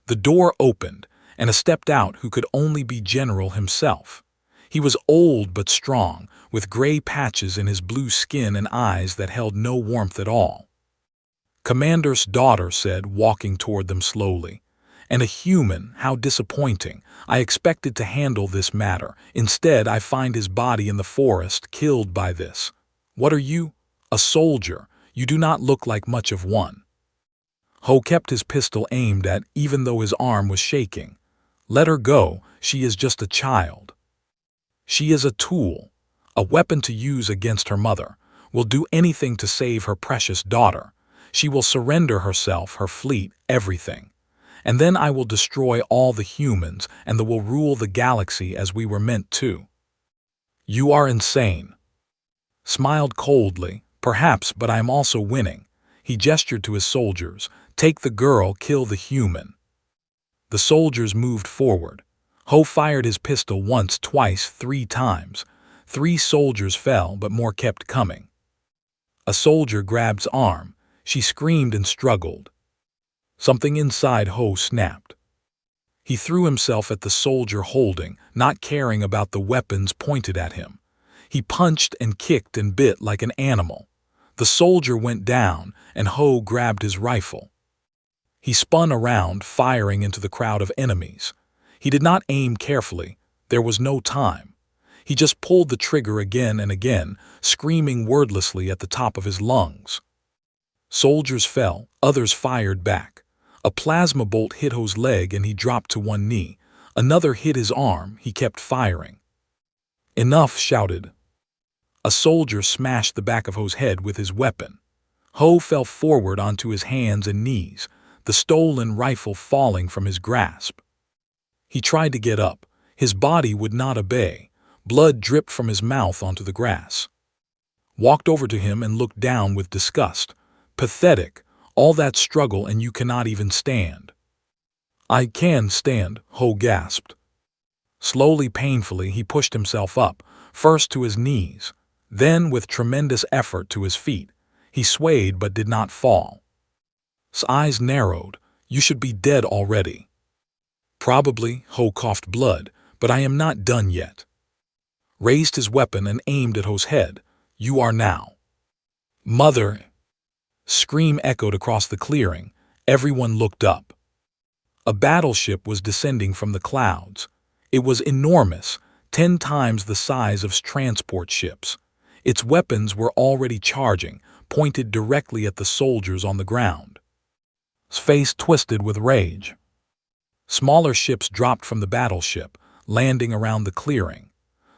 The door opened, and stepped out who could only be General himself. He was old but strong, with gray patches in his blue skin and eyes that held no warmth at all. Commander's daughter said, walking toward them slowly. And a human, how disappointing. I expected to handle this matter. Instead, I find his body in the forest, killed by this. What are you? A soldier. You do not look like much of one. Ho kept his pistol aimed at, even though his arm was shaking. Let her go, she is just a child. She is a tool, a weapon to use against her mother, will do anything to save her precious daughter. She will surrender herself, her fleet, everything. And then I will destroy all the humans and will rule the galaxy as we were meant to. You are insane. Smiled coldly, perhaps, but I am also winning. He gestured to his soldiers. Take the girl, kill the human. The soldiers moved forward. Ho fired his pistol once, twice, 3 times. 3 soldiers fell, but more kept coming. A soldier grabbed his arm. She screamed and struggled. Something inside Ho snapped. He threw himself at the soldier holding, not caring about the weapons pointed at him. He punched and kicked and bit like an animal. The soldier went down, and Ho grabbed his rifle. He spun around, firing into the crowd of enemies. He did not aim carefully. There was no time. He just pulled the trigger again and again, screaming wordlessly at the top of his lungs. Soldiers fell, others fired back. A plasma bolt hit Ho's leg and he dropped to one knee. Another hit his arm. He kept firing. Enough, shouted. A soldier smashed the back of Ho's head with his weapon. Ho fell forward onto his hands and knees, the stolen rifle falling from his grasp. He tried to get up. His body would not obey. Blood dripped from his mouth onto the grass. Walked over to him and looked down with disgust. Pathetic. All that struggle and you cannot even stand. I can stand, Ho gasped. Slowly, painfully, he pushed himself up, first to his knees, then with tremendous effort to his feet. He swayed but did not fall. His eyes narrowed. You should be dead already. Probably, Ho coughed blood, but I am not done yet. Raised his weapon and aimed at Ho's head. You are now. Mother! Scream echoed across the clearing. Everyone looked up. A battleship was descending from the clouds. It was enormous, 10 times the size of transport ships. Its weapons were already charging, pointed directly at the soldiers on the ground. His face twisted with rage. Smaller ships dropped from the battleship, landing around the clearing.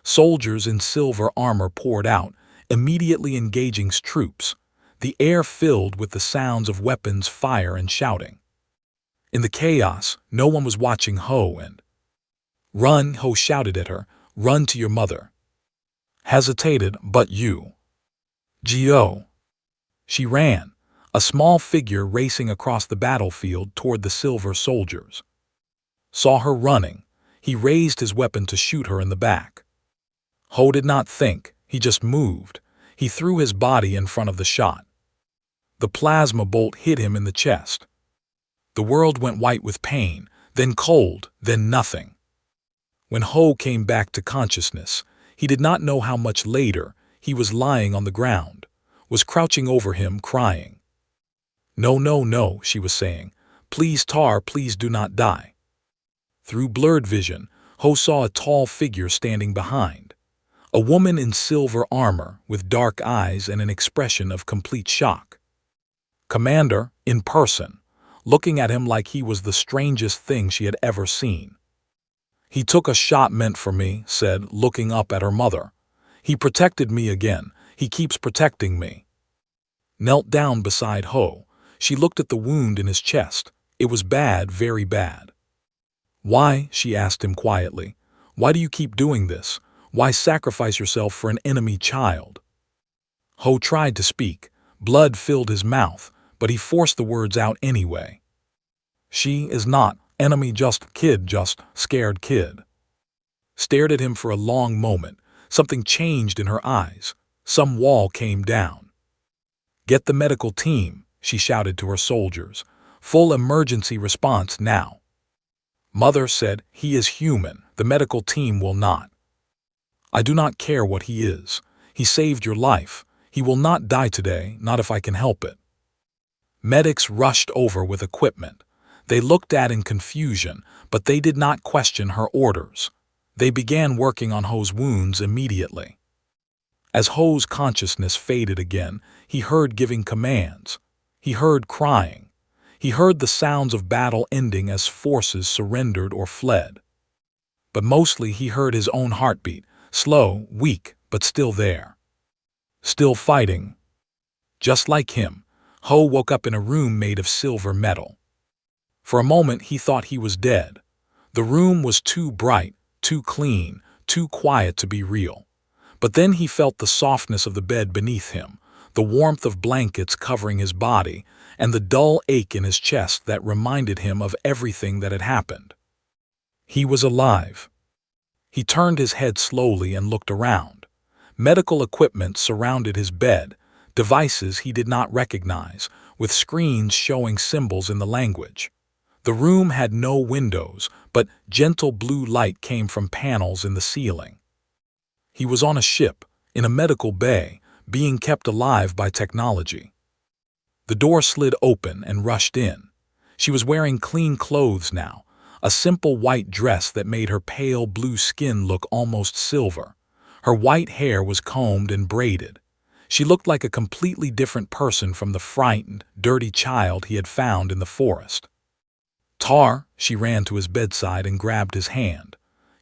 Soldiers in silver armor poured out, immediately engaging troops. The air filled with the sounds of weapons fire and shouting. In the chaos, no one was watching Ho and... Run, Ho shouted at her. Run to your mother. Hesitated, but you. Gio. She ran, a small figure racing across the battlefield toward the silver soldiers. Saw her running. He raised his weapon to shoot her in the back. Ho did not think, he just moved. He threw his body in front of the shot. The plasma bolt hit him in the chest. The world went white with pain, then cold, then nothing. When Ho came back to consciousness, he did not know how much later he was lying on the ground, was crouching over him, crying. No, no, no, she was saying. Please, Tar, please do not die. Through blurred vision, Ho saw a tall figure standing behind. A woman in silver armor with dark eyes and an expression of complete shock. Commander, in person, looking at him like he was the strangest thing she had ever seen. He took a shot meant for me, said, looking up at her mother. He protected me again. He keeps protecting me. Knelt down beside Ho. She looked at the wound in his chest. It was bad, very bad. Why, she asked him quietly, why do you keep doing this? Why sacrifice yourself for an enemy child? Ho tried to speak. Blood filled his mouth, but he forced the words out anyway. She is not enemy, just kid, just scared kid. Stared at him for a long moment. Something changed in her eyes. Some wall came down. Get the medical team, she shouted to her soldiers. Full emergency response now. Mother said, he is human. The medical team will not. I do not care what he is. He saved your life. He will not die today, not if I can help it. Medics rushed over with equipment. They looked at in confusion, but they did not question her orders. They began working on Ho's wounds immediately. As Ho's consciousness faded again, he heard giving commands. He heard crying. He heard the sounds of battle ending as forces surrendered or fled. But mostly he heard his own heartbeat, slow, weak, but still there. Still fighting. Just like him, Ho woke up in a room made of silver metal. For a moment he thought he was dead. The room was too bright, too clean, too quiet to be real. But then he felt the softness of the bed beneath him, the warmth of blankets covering his body, and the dull ache in his chest that reminded him of everything that had happened. He was alive. He turned his head slowly and looked around. Medical equipment surrounded his bed, devices he did not recognize, with screens showing symbols in the language. The room had no windows, but gentle blue light came from panels in the ceiling. He was on a ship, in a medical bay, being kept alive by technology. The door slid open and rushed in. She was wearing clean clothes now, a simple white dress that made her pale blue skin look almost silver. Her white hair was combed and braided. She looked like a completely different person from the frightened, dirty child he had found in the forest. Tar, she ran to his bedside and grabbed his hand.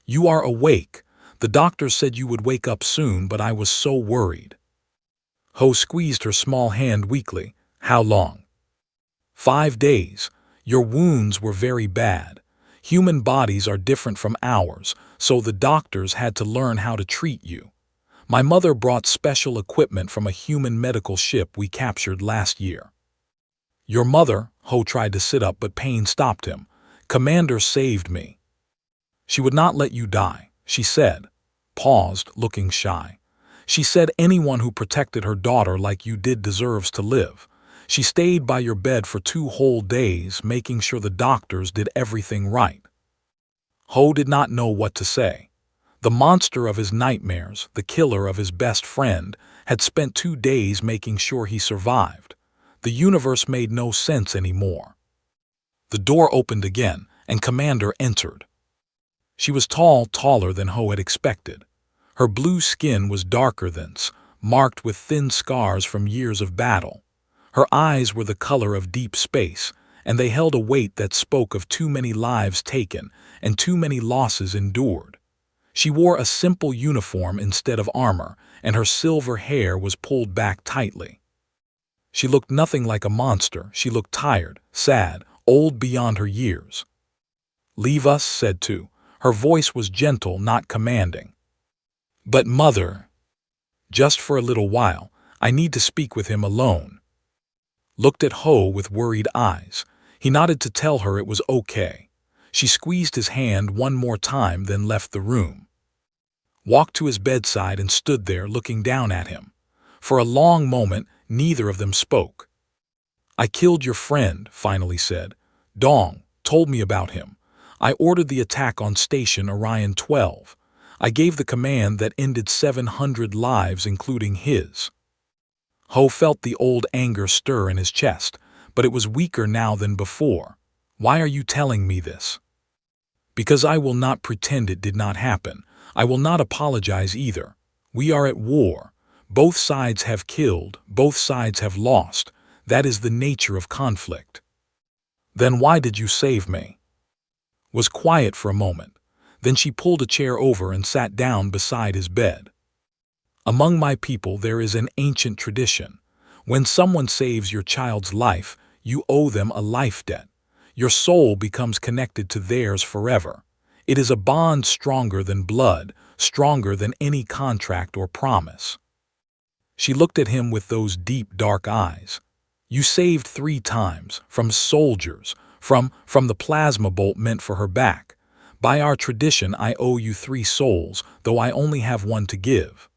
You are awake. The doctor said you would wake up soon, but I was so worried. Ho squeezed her small hand weakly. How long? 5 days. Your wounds were very bad. Human bodies are different from ours, so the doctors had to learn how to treat you. My mother brought special equipment from a human medical ship we captured last year. Your mother, Ho tried to sit up, but pain stopped him. Commander saved me. She would not let you die, she said. Paused, looking shy. She said anyone who protected her daughter like you did deserves to live. She stayed by your bed for 2 whole days, making sure the doctors did everything right. Ho did not know what to say. The monster of his nightmares, the killer of his best friend, had spent 2 days making sure he survived. The universe made no sense anymore. The door opened again, and Commander entered. She was tall, taller than Ho had expected. Her blue skin was darker than marked with thin scars from years of battle. Her eyes were the color of deep space, and they held a weight that spoke of too many lives taken and too many losses endured. She wore a simple uniform instead of armor, and her silver hair was pulled back tightly. She looked nothing like a monster. She looked tired, sad, old beyond her years. "Leave us," said Tu. Her voice was gentle, not commanding. "But Mother, just for a little while, I need to speak with him alone." Looked at Ho with worried eyes. He nodded to tell her it was okay. She squeezed his hand one more time, then left the room. Walked to his bedside and stood there looking down at him. For a long moment, neither of them spoke. "I killed your friend," finally said. "Dong told me about him. I ordered the attack on Station Orion 12. I gave the command that ended 700 lives, including his." Ho felt the old anger stir in his chest, but it was weaker now than before. "Why are you telling me this?" "Because I will not pretend it did not happen. I will not apologize either. We are at war. Both sides have killed, both sides have lost. That is the nature of conflict." "Then why did you save me?" Was quiet for a moment. Then she pulled a chair over and sat down beside his bed. "Among my people there is an ancient tradition. When someone saves your child's life, you owe them a life debt. Your soul becomes connected to theirs forever. It is a bond stronger than blood, stronger than any contract or promise." She looked at him with those deep, dark eyes. "You saved 3 times, from soldiers, from the plasma bolt meant for her back. By our tradition, I owe you 3 souls, though I only have 1 to give."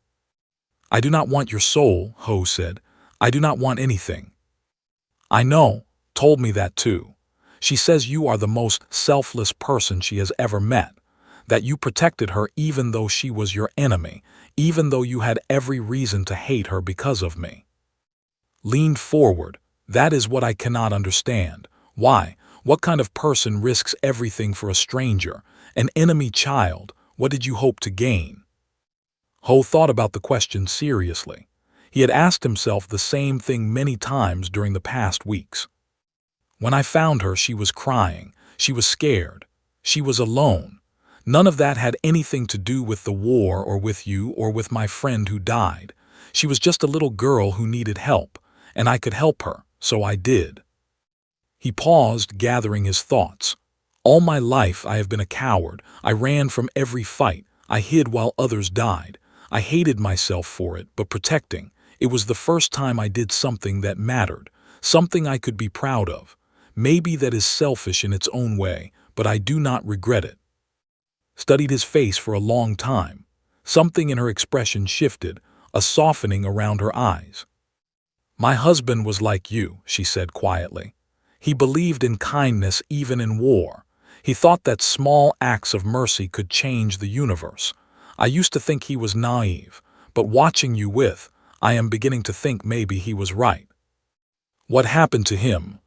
"I do not want your soul," Ho said. "I do not want anything." "I know, told me that too. She says you are the most selfless person she has ever met, that you protected her even though she was your enemy, even though you had every reason to hate her because of me." Leaned forward. "That is what I cannot understand. Why? What kind of person risks everything for a stranger, an enemy child? What did you hope to gain?" Ho thought about the question seriously. He had asked himself the same thing many times during the past weeks. "When I found her, she was crying. She was scared. She was alone. None of that had anything to do with the war or with you or with my friend who died. She was just a little girl who needed help, and I could help her, so I did." He paused, gathering his thoughts. "All my life I have been a coward. I ran from every fight. I hid while others died. I hated myself for it, but protecting. It was the first time I did something that mattered, something I could be proud of. Maybe that is selfish in its own way, but I do not regret it." Studied his face for a long time. Something in her expression shifted, a softening around her eyes. "My husband was like you," she said quietly. "He believed in kindness even in war. He thought that small acts of mercy could change the universe. I used to think he was naive, but watching you I am beginning to think maybe he was right." "What happened to him?"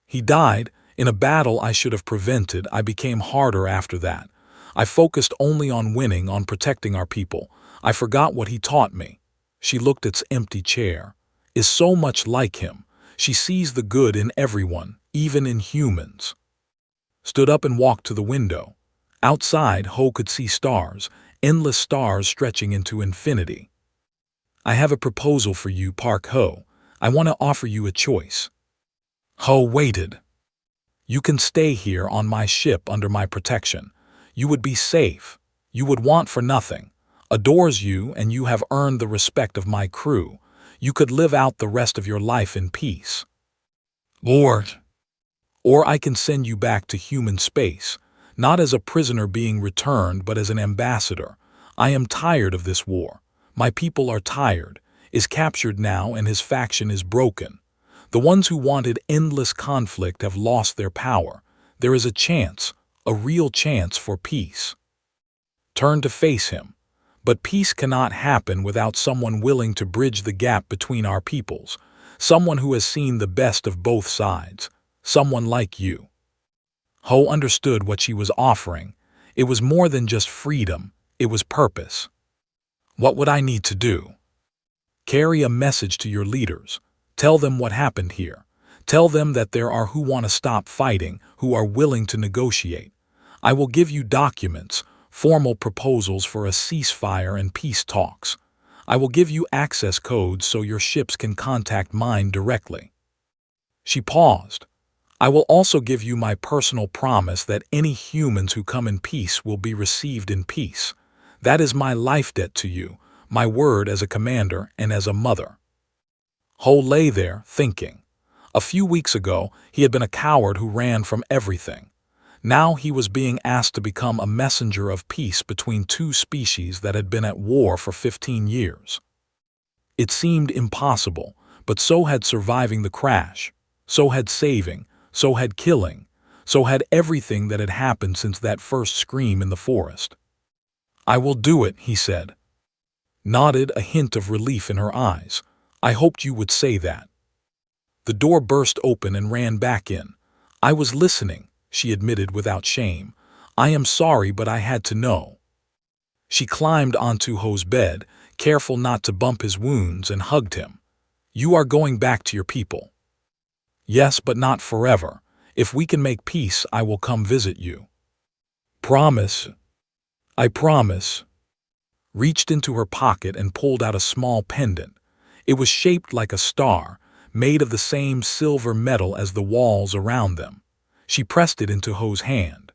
"He died in a battle I should have prevented. I became harder after that. I focused only on winning, on protecting our people. I forgot what he taught me." She looked at its empty chair. "Is so much like him. She sees the good in everyone, even in humans." Stood up and walked to the window. Outside, Ho could see stars, endless stars stretching into infinity. "I have a proposal for you, Park Ho. I want to offer you a choice." Ho waited. "You can stay here on my ship under my protection. You would be safe. You would want for nothing. Adores you, and you have earned the respect of my crew. You could live out the rest of your life in peace. Or I can send you back to human space, not as a prisoner being returned, but as an ambassador. I am tired of this war. My people are tired, is captured now, and his faction is broken. The ones who wanted endless conflict have lost their power. There is a chance, a real chance for peace. Turn to face him. But peace cannot happen without someone willing to bridge the gap between our peoples, someone who has seen the best of both sides, someone like you. Ho understood what she was offering. It was more than just freedom, it was purpose. What would I need to do? Carry a message to your leaders. Tell them what happened here. Tell them that there are who want to stop fighting, who are willing to negotiate. I will give you documents, formal proposals for a ceasefire and peace talks. I will give you access codes so your ships can contact mine directly. She paused. I will also give you my personal promise that any humans who come in peace will be received in peace. That is my life debt to you, my word as a commander and as a mother. Ho lay there, thinking. A few weeks ago, he had been a coward who ran from everything. Now he was being asked to become a messenger of peace between two species that had been at war for 15 years. It seemed impossible, but so had surviving the crash, so had saving, so had killing, so had everything that had happened since that first scream in the forest. I will do it, he said. Nodded, a hint of relief in her eyes. I hoped you would say that. The door burst open and ran back in. I was listening, she admitted without shame. I am sorry, but I had to know. She climbed onto Ho's bed, careful not to bump his wounds, and hugged him. You are going back to your people. Yes, but not forever. If we can make peace, I will come visit you. Promise. I promise. Reached into her pocket and pulled out a small pendant. It was shaped like a star, made of the same silver metal as the walls around them. She pressed it into Ho's hand.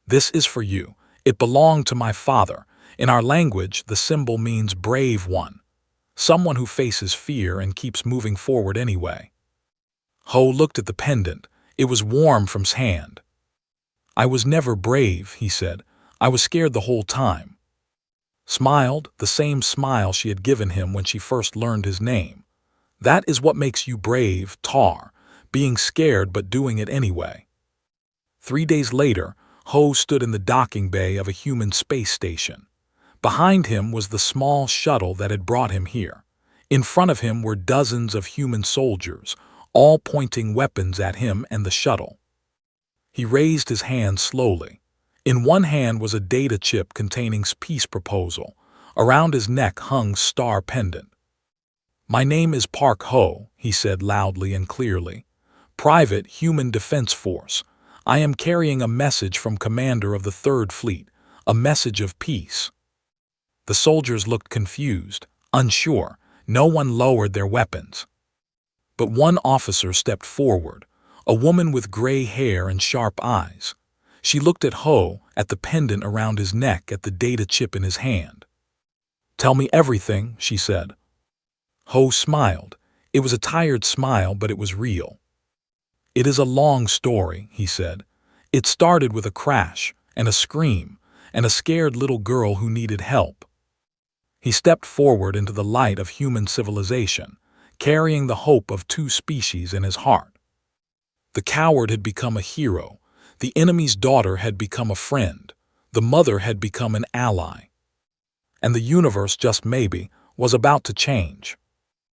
This is for you. It belonged to my father. In our language, the symbol means brave one, someone who faces fear and keeps moving forward anyway. Ho looked at the pendant. It was warm from his hand. I was never brave, he said. I was scared the whole time. Smiled, the same smile she had given him when she first learned his name. That is what makes you brave, Tar, being scared but doing it anyway. 3 days later, Ho stood in the docking bay of a human space station. Behind him was the small shuttle that had brought him here. In front of him were dozens of human soldiers, all pointing weapons at him and the shuttle. He raised his hand slowly. In one hand was a data chip containing peace proposal. Around his neck hung star pendant. My name is Park Ho, he said loudly and clearly. Private Human Defense Force. I am carrying a message from Commander of the Third Fleet, a message of peace. The soldiers looked confused, unsure. No one lowered their weapons. But one officer stepped forward, a woman with gray hair and sharp eyes. She looked at Ho, at the pendant around his neck, at the data chip in his hand. Tell me everything, she said. Ho smiled. It was a tired smile, but it was real. It is a long story, he said. It started with a crash, and a scream, and a scared little girl who needed help. He stepped forward into the light of human civilization, carrying the hope of two species in his heart. The coward had become a hero. The enemy's daughter had become a friend. The mother had become an ally. And the universe, just maybe, was about to change.